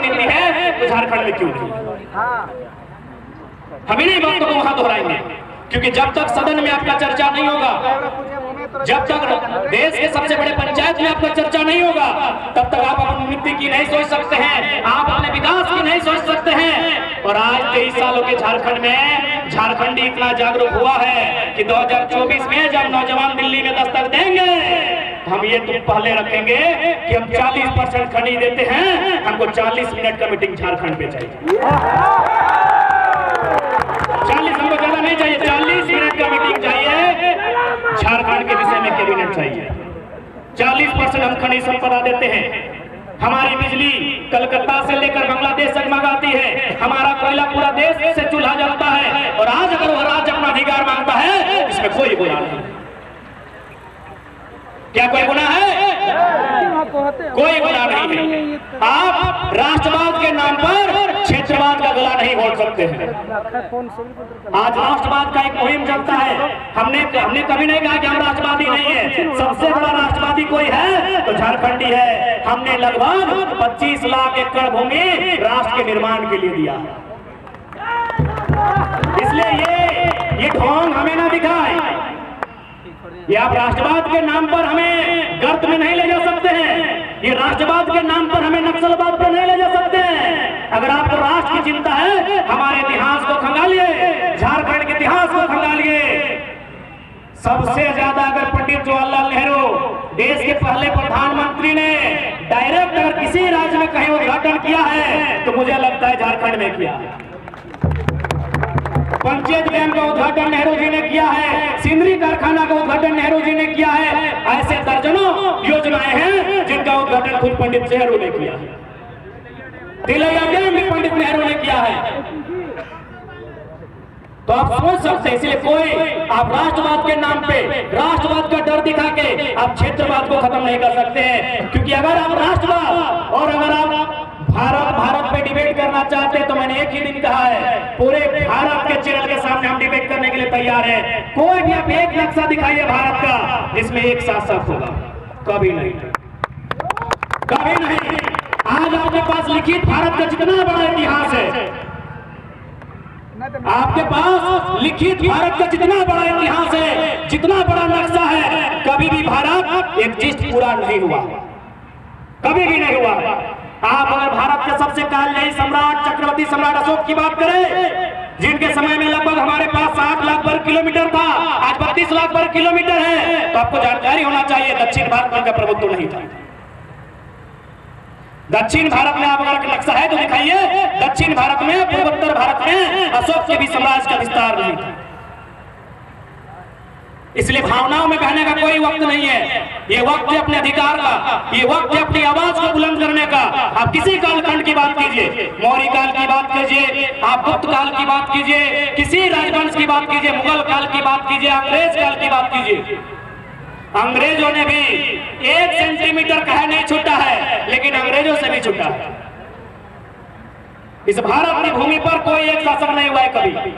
मिलती है तो झारखंड में क्यों नहीं? हम इन्हीं बातों को वहां दोहराएंगे, क्योंकि जब तक सदन में आपका चर्चा नहीं होगा, जब तक देश के सबसे बड़े पंचायत में आपका चर्चा नहीं होगा, तब तक आप अपनी उन्नति की नहीं सोच सकते हैं, आप अपने विकास की नहीं सोच सकते हैं। और आज 23 सालों के झारखंड में झारखंडी इतना जागरूक हुआ है कि 2024 में जब नौजवान दिल्ली में दस्तक देंगे, हम ये तुम पहले रखेंगे कि हम 40% खरीद देते हैं, हमको 40 मिनट का मीटिंग झारखंड पे चाहिए। 40 हमको ज्यादा नहीं चाहिए, 40 मिनट का मीटिंग चाहिए। झारखंड के विषय में कैबिनेट चाहिए। 40% हम खनिज संपदा देते हैं। हमारी बिजली कलकत्ता से लेकर बांग्लादेश तक मंगाती है, हमारा कोयला पूरा देश से चूल्हा जलता है। और आज अगर वो राज्य अपना अधिकार मांगता है, इसमें कोई गुनाह नहीं। क्या कोई गुनाह है? कोई गुनाह नहीं है। आप राष्ट्रवाद के नाम पर क्षेत्रवाद का गला नहीं घोट सकते हैं। आज राष्ट्रवाद का एक मुहिम चलता है। हमने कभी नहीं कहा कि हम राष्ट्रवादी नहीं है। सबसे बड़ा राष्ट्रवादी कोई है तो झारखंडी है। हमने लगभग 25 लाख एकड़ भूमि राष्ट्र के निर्माण के लिए दिया। इसलिए ये ढोंग हमें ना दिखाए। ये आप राष्ट्रवाद के नाम पर हमें गर्त में नहीं ले जा सकते हैं। ये राष्ट्रवाद के नाम पर हमें नक्सलवाद पर नहीं ले जा सकते हैं। अगर आपको राष्ट्र की चिंता है, हमारे इतिहास को खंगालिए, झारखंड के इतिहास को खंगालिए। सबसे ज्यादा अगर पंडित जवाहरलाल नेहरू देश के पहले प्रधानमंत्री ने डायरेक्ट अगर किसी राज्य में कहीं उद्घाटन किया है तो मुझे लगता है झारखंड में किया है। पंचायत डैम का उद्घाटन नेहरू जी ने किया है, सिंदरी कारखाना का उद्घाटन नेहरू जी ने किया है। ऐसे दर्जनों योजनाएं हैं जिनका उद्घाटन खुद पंडित नेहरू ने किया है। तिलैया डैम भी पंडित नेहरू ने किया है। तो आप समझ सकते हैं। इसलिए कोई आप राष्ट्रवाद के नाम पे राष्ट्रवाद का डर दिखा के आप क्षेत्रवाद को खत्म नहीं कर सकते हैं। क्योंकि अगर आप राष्ट्रवाद और अगर आप भारत पे डिबेट करना चाहते हैं तो मैंने एक ही दिन कहा है, पूरे भारत के चैनल के सामने हम डिबेट करने के लिए तैयार हैं। कोई भी आप एक नक्शा दिखाइए भारत का जिसमें एक शासक होगा, कभी नहीं, कभी नहीं। आज आपके पास लिखित भारत का जितना बड़ा इतिहास है, आपके पास लिखित भारत का जितना बड़ा इतिहास है, जितना बड़ा नक्शा है, कभी भी भारत एग्जिस्ट पूरा नहीं हुआ, कभी भी नहीं हुआ। आप अगर भारत के सबसे कालजयी सम्राट चक्रवर्ती सम्राट अशोक की बात करें, जिनके समय में लगभग हमारे पास 7 लाख वर्ग किलोमीटर था, आज 32 लाख वर्ग किलोमीटर है, तो आपको जानकारी होना चाहिए दक्षिण भारत में का प्रभुत्व नहीं था। दक्षिण भारत में आप अगर नक्शा है तो दिखाइए, दक्षिण भारत में, पूर्वोत्तर भारत में अशोक के भी साम्राज्य का विस्तार नहीं था। इसलिए भावनाओं में बहने का कोई वक्त नहीं है। ये वक्त है अपने अधिकार का, ये वक्त है अपनी आवाज को बुलंद करने का। आप किसी कालखंड की बात कीजिए, मौर्य काल की बात कीजिए, आप गुप्त काल की बात कीजिए, किसी राजवंश की बात कीजिए, मुगल काल की बात कीजिए, अंग्रेज काल की बात कीजिए। अंग्रेजों ने भी 1 सेंटीमीटर कहे नहीं छूटा है, लेकिन अंग्रेजों से भी छूटा है। इस भारत की भूमि पर कोई एक शासक नहीं हुआ है कभी।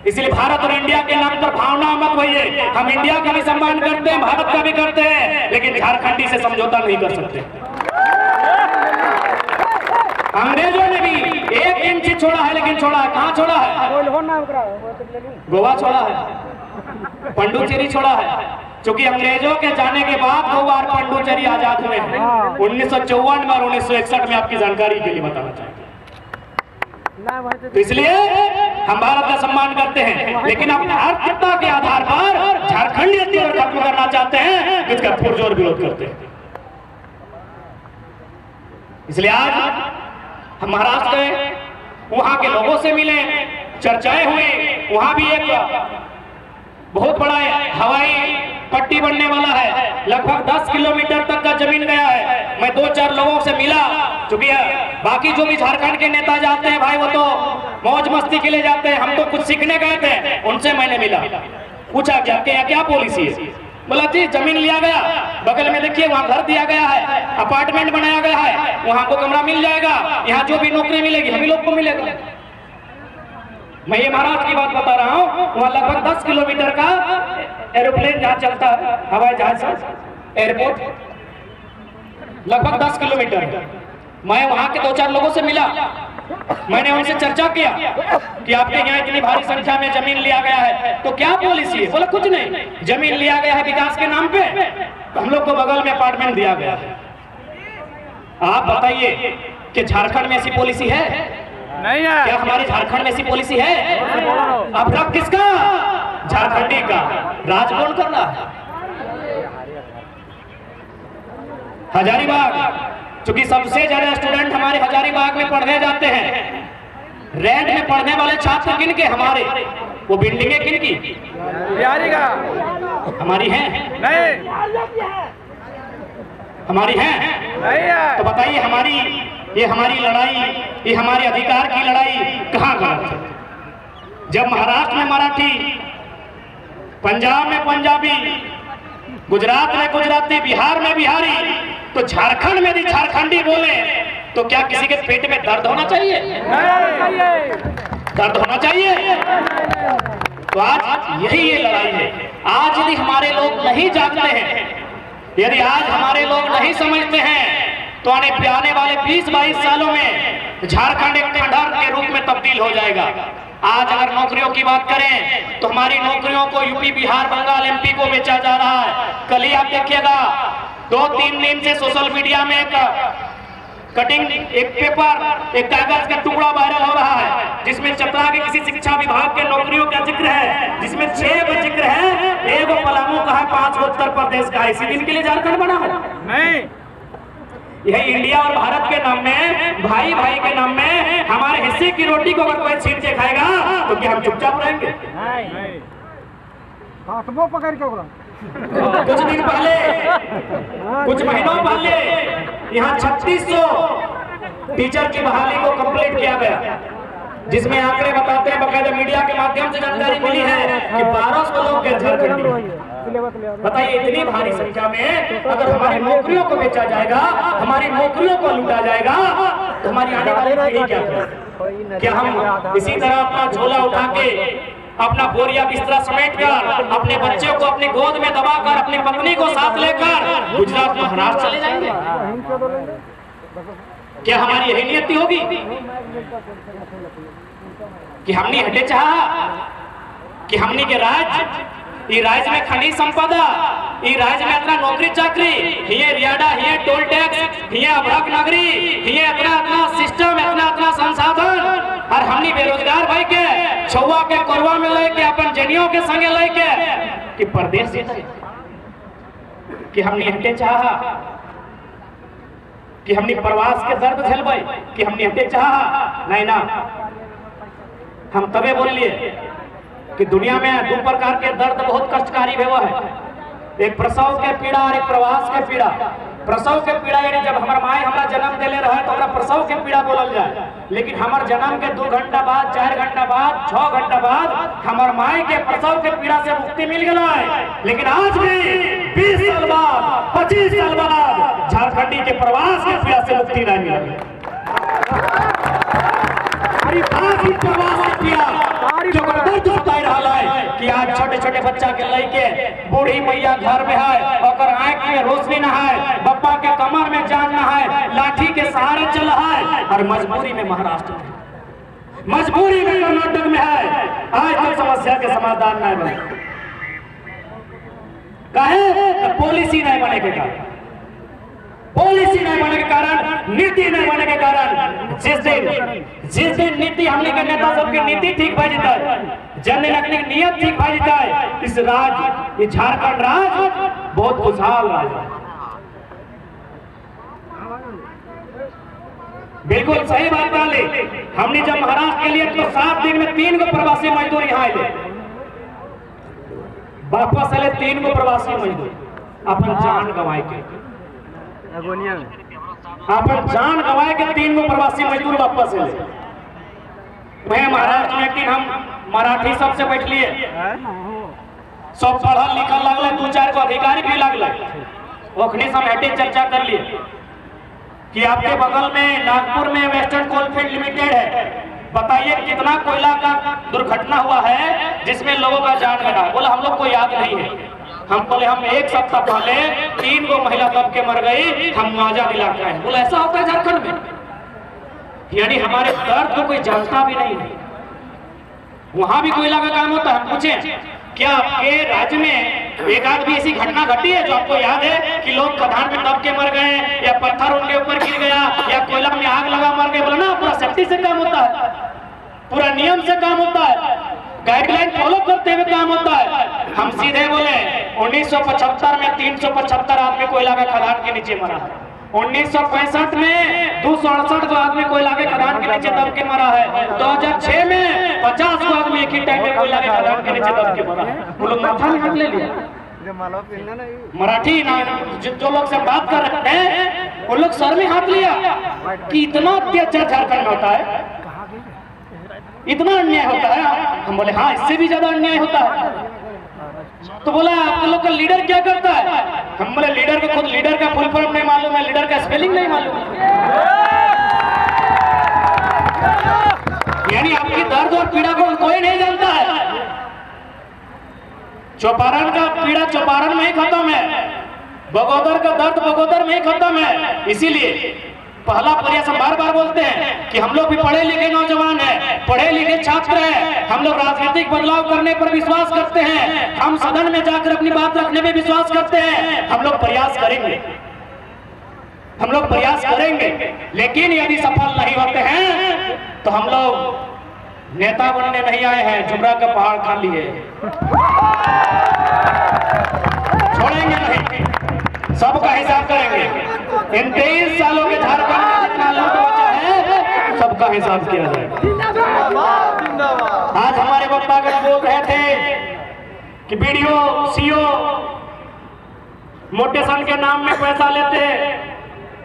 इसलिए भारत और इंडिया के नाम पर भावना मत होइए। हम इंडिया का भी सम्मान करते हैं, भारत का भी करते हैं, लेकिन झारखंडी से समझौता नहीं कर सकते। अंग्रेजों ने भी 1 इंच छोड़ा है, लेकिन छोड़ा है कहां छोड़ा है? गोवा छोड़ा है, पंडुचेरी छोड़ा है। क्योंकि अंग्रेजों के जाने के बाद 2 बार पंडुचेरी आजाद हुए हैं, 1954 में और 1961 में। आपकी जानकारी के लिए बताना चाहिए। तो इसलिए हम भारत का सम्मान करते हैं, लेकिन अपने आर्थिकता के आधार पर झारखंडियत को खत्म करना चाहते हैं, जिसका पुरजोर विरोध करते हैं। इसलिए आज हम महाराष्ट्र गए, वहां के लोगों से मिले, चर्चाएं हुई। वहां भी एक बहुत बड़ा हवाई पट्टी बनने वाला है, लगभग 10 किलोमीटर तक का जमीन गया है। मैं 2-4 लोगों से मिला, क्योंकि बाकी जो भी झारखंड के नेता जाते हैं भाई, वो तो मौज मस्ती के लिए जाते हैं, हम तो कुछ सीखने गए थे। उनसे मैंने मिला, पूछा कि आपके यहाँ क्या पॉलिसी है? बोला जी जमीन लिया गया, बगल में देखिए वहाँ घर दिया गया है, अपार्टमेंट बनाया गया है, वहाँ को कमरा मिल जाएगा, यहाँ जो भी नौकरी मिलेगी हम ही लोग को मिलेगा। मैं ये महाराज की बात बता रहा हूँ। वहाँ लगभग 10 किलोमीटर का एरोप्लेन जहाँ चलता है, हवाई जहाज एयरपोर्ट, लगभग 10 किलोमीटर। मैं वहां के 2-4 लोगों से मिला, मैंने उनसे चर्चा किया कि आपके यहाँ इतनी भारी संख्या में जमीन लिया गया है तो क्या पॉलिसी है। बोला कुछ नहीं, जमीन लिया गया है विकास के नाम पे, तो हम लोग को बगल में अपार्टमेंट दिया गया है। आप बताइए कि झारखंड में ऐसी पॉलिसी है? नहीं है। क्या हमारे झारखंड में ऐसी पॉलिसी है? अब रब किसका? झारखंडी का। राज कौन कर रहा है? हजारीबाग, क्योंकि सबसे ज्यादा स्टूडेंट हमारे हजारीबाग में पढ़ने जाते हैं। रैंक में पढ़ने वाले छात्र किन के? हमारे। वो बिल्डिंगें किन की? बिहारी का। हमारी हैं? नहीं। हमारी हैं? नहीं है। तो बताइए ये हमारी लड़ाई, ये हमारे अधिकार की लड़ाई कहाँ गलत है? जब महाराष्ट्र में मराठी, पंजाब में पंजाबी, गुजरात में गुजराती, बिहार में बिहारी, तो झारखंड में भी झारखंडी बोले तो क्या किसी के पेट में दर्द होना चाहिए? दर्द होना चाहिए। तो आज यही ये लड़ाई है। आज यदि हमारे लोग नहीं जागते हैं, यदि आज हमारे लोग नहीं समझते हैं, तो आने वाले 20-22 सालों में झारखंड एक खंडहर के रूप में तब्दील हो जाएगा। आज अगर नौकरियों की बात करें तो हमारी नौकरियों को यूपी, बिहार, बंगाल, एमपी को बेचा जा रहा है। कल ही आप देखिएगा 2-3 दिन से सोशल मीडिया में एक कटिंग, एक पेपर, एक कागज का टुकड़ा वायरल हो रहा है जिसमें चतरा के किसी शिक्षा विभाग के नौकरियों का जिक्र है, जिसमें 6 का जिक्र है, 1 पलामू का है, 5 उत्तर प्रदेश का। इसी दिन के लिए झारखंड बना है? नहीं। यह इंडिया और भारत के नाम में, भाई भाई के नाम में हमारे हिस्से की रोटी को अगर कोई छीन के खाएगा तो क्या हम चुपचाप रहेंगे? नहीं। पकड़ के कुछ दिन पहले, कुछ महीनों पहले यहाँ 3600 टीचर की बहाली को कंप्लीट किया गया, जिसमें आंकड़े बताते हैं, बकायदा मीडिया के माध्यम से जानकारी मिली है कि 1200 लोग के झारखंडी। बताइए इतनी भारी संख्या में अगर हमारी नौकरियों को बेचा जाएगा, हमारी नौकरियों को लूटा जाएगा, तो हमारी आने वाली पीढ़ी क्या करेगी? क्या हम इसी तरह अपना झोला उठा के, अपना बोरिया बिस्तरा समेट कर, अपने बच्चों को अपनी गोद में दबाकर, अपनी पत्नी को साथ लेकर गुजरात, महाराष्ट्र चले जाएंगे? क्या हमारी यही नियति होगी कि हमने हटे चाहा कि हमने के राज्य में खनिज संपदा, ई राज्य में इतना नौकरी चाकरी, हिये रियाडा, हिये टोल टैक्स, हिये अभ्रक नगरी, हिये इतना सिस्टम, इतना संसाधन, और हमने बेरोजगार भाई के छुआ के कोरवा में लेके, अपन जनियों के संगे लेके कि प्रदेश कि हमने हटे चाहा कि हमने प्रवास के दर्द झेलबे, कि हमने हटे चाहा? नहीं ना। हम तबे बोल लिए कि दुनिया में 2 प्रकार के दर्द बहुत कष्टकारी व्यवहार है, एक प्रसव के पीड़ा और एक प्रवास के पीड़ा। प्रसव के पीड़ा यानी जब हमार माए हमारा जन्म देले रहे तो हमरा प्रसव के पीड़ा बोलल जाए, लेकिन हमार जन्म के 2 घंटा बाद, 4 घंटा बाद, 6 घंटा बाद हमार माए के प्रसव के पीड़ा से मुक्ति मिल गया है। लेकिन आज भी 20 साल बाद, 25 साल बाद झारखंडी के प्रवास के पीड़ा से मुक्ति नहीं मिली। जो दर्द बताई रहा है कि आज छोटे-छोटे बच्चा के लेके बूढ़ी मैया घर में है, और आंख में रोशनी न है, बप्पा के कमर में जान न है, लाठी के सहारे चल रहा है, और मजबूरी में महाराष्ट्र में, मजबूरी में कर्नाटक में है। आज तक समस्या के समाधान नहीं बने, काहे? पॉलिसी नहीं बने के कारण, पॉलिसी नहीं बने के कारण, नीति नहीं बने के कारण। जिस दिन नीति हमने के नेता सबकी नीति ठीक भाई जीता है, जननायक नियत ठीक भाई जीता है, इस राज्य, ये झारखंड राज्य बहुत खुशहाल राज्य है। बिल्कुल सही बात डाले। हमने जब महाराष्ट्र के लिए तो 7 दिन में 3 गो प्रवासी मजदूर यहाँ आए, वापस आए 3 गो प्रवासी मजदूर, अपन जान गंवाए के, अपन जान गंवाए के 3 गो प्रवासी मजदूर वापस आए। मैं महाराष्ट्र में एक दिन हम मराठी सबसे बैठ लिए, सब पढ़ल लिखल लगल, 2-4 को अधिकारी भी लगल, ओखने से हटे चर्चा कर लिए कि आपके बगल में नागपुर में वेस्टर्न कोलफील्ड लिमिटेड है, बताइए कितना कोयला का दुर्घटना हुआ है जिसमें लोगों का जान गया। बोला हम लोग को याद नहीं है। हम बोले हम एक सप्ताह पहले 3 गो महिला दब के मर गई, हम मुआवजा दिला के आए। बोले ऐसा होता है झारखंड में? यानी हमारे दर्द को कोई जानता भी नहीं है। वहां भी कोयला का काम होता है। हम पूछे क्या आपके राज्य में एक आध भी ऐसी घटना घटी है जो आपको याद है कि लोग खदान में दब के मर गए या पत्थर उनके ऊपर गिर गया या कोयला में आग लगा मर गए? बोला ना पूरा सेफ्टी से काम होता है, पूरा नियम से काम होता है, गाइडलाइन फॉलो करते हुए काम होता है। हम सीधे बोले 1975 में 375 आदमी कोयला के खदान के नीचे मरा है। 1965 में 268 को आदमी कोयला के खदान के नीचे दब के मरा है। 2006 में 50 को आदमी एक ही टाइम में कोयला के खदान के नीचे दब के मरा है। वो लोग माथा में हाथ ले लिया। मराठी ना जो लोग से बात कर रहे हैं उन लोग सर में हाथ लिया कि इतना अत्याचार झारखंड में होता है, इतना अन्याय होता है। हम बोले हाँ इससे भी ज्यादा अन्याय होता है। तो बोला आप लोग का लीडर क्या करता है? हम बोले लीडर को खुद लीडर का फुल फॉर्म नहीं मालूम है, लीडर का स्पेलिंग नहीं मालूम। यानी आपकी दर्द और पीड़ा को कोई नहीं जानता है। चौपारण का पीड़ा चौपारण में ही खत्म है, बगोदर का दर्द बगोदर में ही खत्म है। इसीलिए पहला प्रयास हम बार बार बोलते हैं कि हम लोग भी पढ़े लिखे नौजवान हैं, पढ़े लिखे छात्र हैं। हम लोग राजनीतिक बदलाव करने पर विश्वास करते हैं, हम सदन में जाकर अपनी बात रखने में विश्वास करते हैं। हम लोग प्रयास करेंगे, हम लोग प्रयास करेंगे, लेकिन यदि सफल नहीं होते हैं तो हम लोग नेता बनने नहीं आए हैं, जुमरा का पहाड़ खा लिए छोड़ेंगे नहीं, सबका हिसाब करेंगे। इन 23 सालों के झारखंड में जितना लूट बचा है सबका हिसाब किया जाए। आज हमारे वक्तागण बोल रहे थे कि बीडीओ सीओ मोटेशन के नाम में पैसा लेते,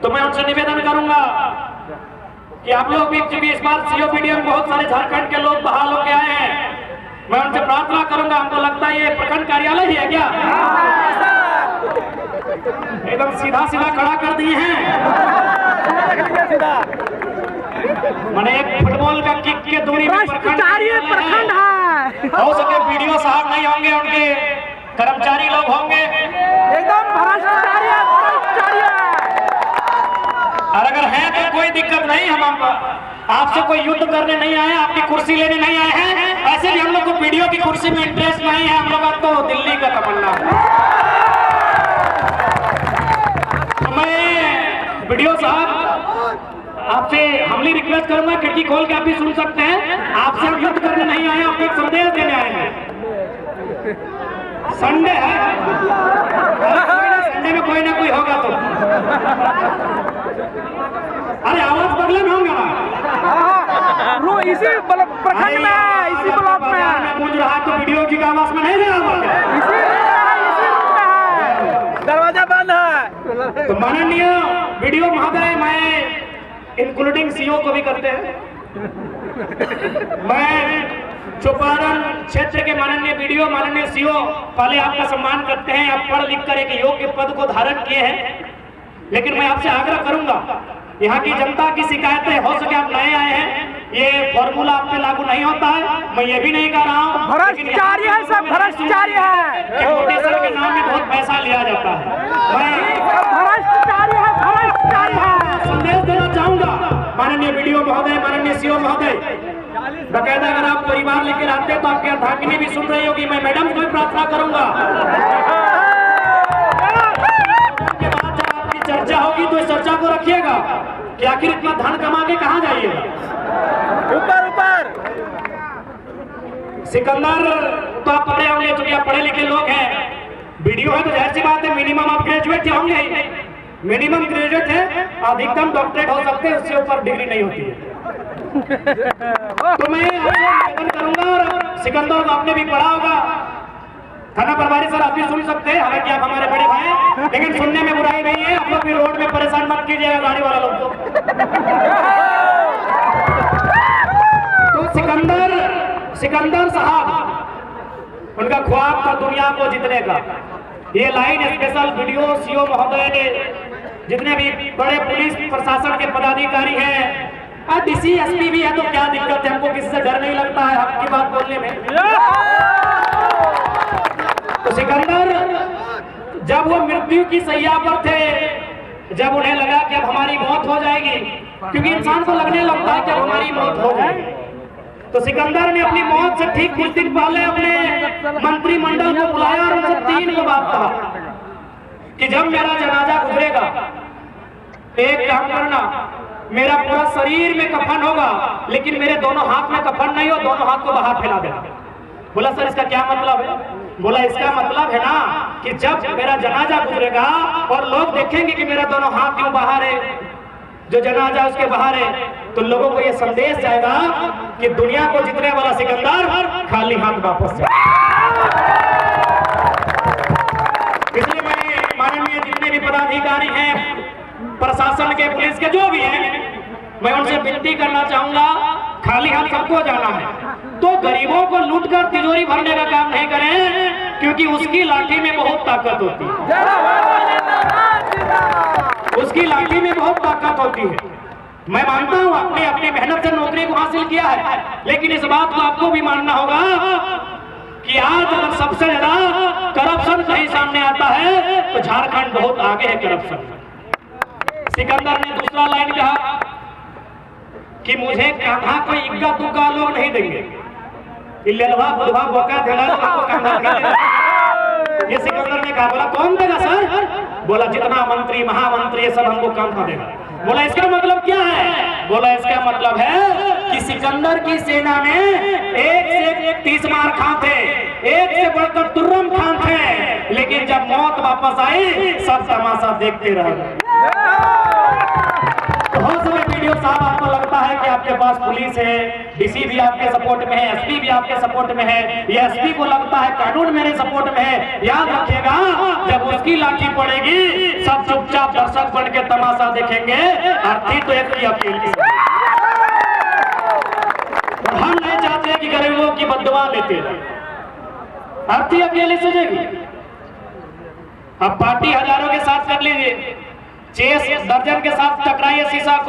तो मैं उनसे निवेदन करूंगा कि आप लोग भी इस बार सीओ बीडीओ में बहुत सारे झारखंड के लोग बहाल होके आए हैं। मैं उनसे प्रार्थना करूंगा, हमको लगता है ये प्रखंड कार्यालय ही है क्या? एकदम सीधा सीधा खड़ा कर दिए हैं। मैंने एक फुटबॉल का किक के दूरी में प्रखंड है। हो सके बीडीओ साहब नहीं होंगे, उनके कर्मचारी लोग होंगे। एकदम भ्रष्टाचारी है, भ्रष्टाचारी है। और अगर है तो कोई दिक्कत नहीं, हम आपसे कोई युद्ध करने नहीं आए, आपकी कुर्सी लेने नहीं आए हैं। ऐसे भी हम लोग को बीडीओ की कुर्सी में इंटरेस्ट नहीं है, हम लोग तो दिल्ली का तमन्ना है। वीडियो साहब आपसे हमली रिक्वेस्ट करूंगा, खिड़की खोल के आप भी सुन सकते हैं। आपसे हम युद्ध करने नहीं आए, आपको एक संदेश देने आए हैं। संडे है, संडे में कोई ना कोई होगा तो। अरे आवाज बगले में होगा ना, इसी प्रखंड में, इसी ब्लॉक में गूंज रहा है, तो वीडियो की आवाज में नहीं दे रहा। दरवाजा बंद है। तो माननीय वीडियो महोदय, मैं इंक्लूडिंग सीओ को भी करते हैं, मैं चौपारण क्षेत्र के माननीय वीडियो, माननीय सीओ, पहले आपका सम्मान करते हैं। आप पढ़ लिख कर एक योग्य पद को धारण किए हैं, लेकिन मैं आपसे आग्रह करूंगा, यहाँ की जनता की शिकायतें, हो सके आप नए आए हैं, ये फॉर्मूला आप पे लागू नहीं होता है। मैं ये भी नहीं कह रहा हूँ भ्रष्टाचारी है, सब भ्रष्टाचारी है कि मोटेशन के नाम में बहुत पैसा लिया जाता है। मैं भ्रष्टाचारी है, भ्रष्टाचारी है। संदेश देना चाहूंगा माननीय वीडियो महोदय, माननीय सीओ महोदय, बकायदा अगर आप परिवार लेकर आते हैं तो आपकी अर्धांगिनी भी सुन रही होगी। मैं मैडम को भी प्रार्थना करूंगा के बाद जब आपकी चर्चा होगी तो इस चर्चा को रखिएगा कि आखिर इतना धन कमा के कहाँ जाइएगा। ऊपर ऊपर सिकंदर तो आप पढ़े होंगे, चूंकि आप पढ़े लिखे लोग हैं। वीडियो है तो जाहिर सी बात है मिनिमम आप ग्रेजुएट होंगे, मिनिमम ग्रेजुएट है, अधिकतम डॉक्टरेट हो सकते हैं, उससे ऊपर डिग्री नहीं होती है। तो मैं आपसे निवेदन करूंगा, और सिकंदर को आपने भी पढ़ा होगा, थाना प्रभारी सर आप भी सुन सकते हैं, हालांकि आप हमारे बड़े भाई हैं, लेकिन सुनने में बुराई नहीं है। आप लोग भी रोड में परेशान मत कीजिएगा गाड़ी वाला लोग को। तो सिकंदर साहब, उनका ख्वाब था दुनिया को जीतने का। ये लाइन स्पेशल वीडियो सीओ महोदय ने, जितने भी बड़े पुलिस प्रशासन के पदाधिकारी हैं, डीसी एसपी भी है, तो क्या दिक्कत है, हमको किसी से डर नहीं लगता है आपकी बात बोलने में। तो सिकंदर जब वो मृत्यु की सैया पर थे, जब उन्हें लगा कि अब हमारी मौत हो जाएगी, क्योंकि इंसान को लगने लगता है कि अब हमारी मौत हो जाएगी, तो सिकंदर ने अपनी मौत से ठीक कुछ दिन पहले अपने मंत्रिमंडल को बुलाया और उनसे 3 को बात कहा कि जब मेरा जनाजा गुजरेगा, एक काम करना, मेरा पूरा शरीर में कफन होगा, लेकिन मेरे दोनों हाथ में कफन नहीं हो, दोनों हाथ को बाहर फैला देना। बोला सर इसका क्या मतलब है? बोला इसका मतलब है ना कि जब मेरा जनाजा गुजरेगा और लोग देखेंगे कि मेरा दोनों हाथ यूं बाहर है, जो जनाजा उसके बाहर है, तो लोगों को यह संदेश जाएगा कि दुनिया को जीतने वाला सिकंदर खाली हाथ वापस जाए। इसलिए मैं माननीय जितने भी पदाधिकारी हैं, प्रशासन के, पुलिस के, जो भी हैं, मैं उनसे विनती करना चाहूंगा, खाली हाथ सबको जाना है, तो गरीबों को लूटकर तिजोरी भरने का काम नहीं करें, क्योंकि उसकी लाठी में बहुत ताकत होती है, उसकी लाठी में बहुत ताकत होती है। मैं मानता हूं आपने अपनी मेहनत से नौकरी को हासिल किया है, लेकिन इस बात को आपको भी मानना होगा कि आज अगर सबसे ज्यादा करप्शन कहीं सामने आता है तो झारखंड बहुत आगे है करप्शन। सिकंदर ने दूसरा लाइन कहा कि मुझे कान्हा को इक्का दुक्का लोग नहीं देंगे, लेलवा बुढ़वा बोका देला आपको कान्हा देंगे। ये सिकंदर ने कहा। बोला कौन देगा सर? बोला जितना मंत्री महामंत्री ये सब हमको कान्हा देगा। बोला इसका मतलब क्या है? बोला इसका मतलब है कि सिकंदर की सेना में एक से 30 मार खां थे, एक से बढ़कर तुर्रम खान थे, लेकिन जब मौत वापस आई सब तमाशा देखते रह गए। बहुत सारे वीडियो साहब आपको लगता है कि आपके पास पुलिस है, डीसी भी आपके सपोर्ट में है, एसपी भी आपके सपोर्ट में है, या एसपी को लगता है कानून मेरे सपोर्ट में है। याद रखिएगा जब उसकी लाठी पड़ेगी सब चुपचाप दर्शक बन के तमाशा देखेंगे। अर्थी तो एक ही अकेली, हम नहीं चाहते कि गरीबों की बददुआ लेते रहे, अर्थी अकेले सजेगी। अब पार्टी हजारों के साथ कर लीजिए, चेस दर्जन के साथ टकराइए शीशा को।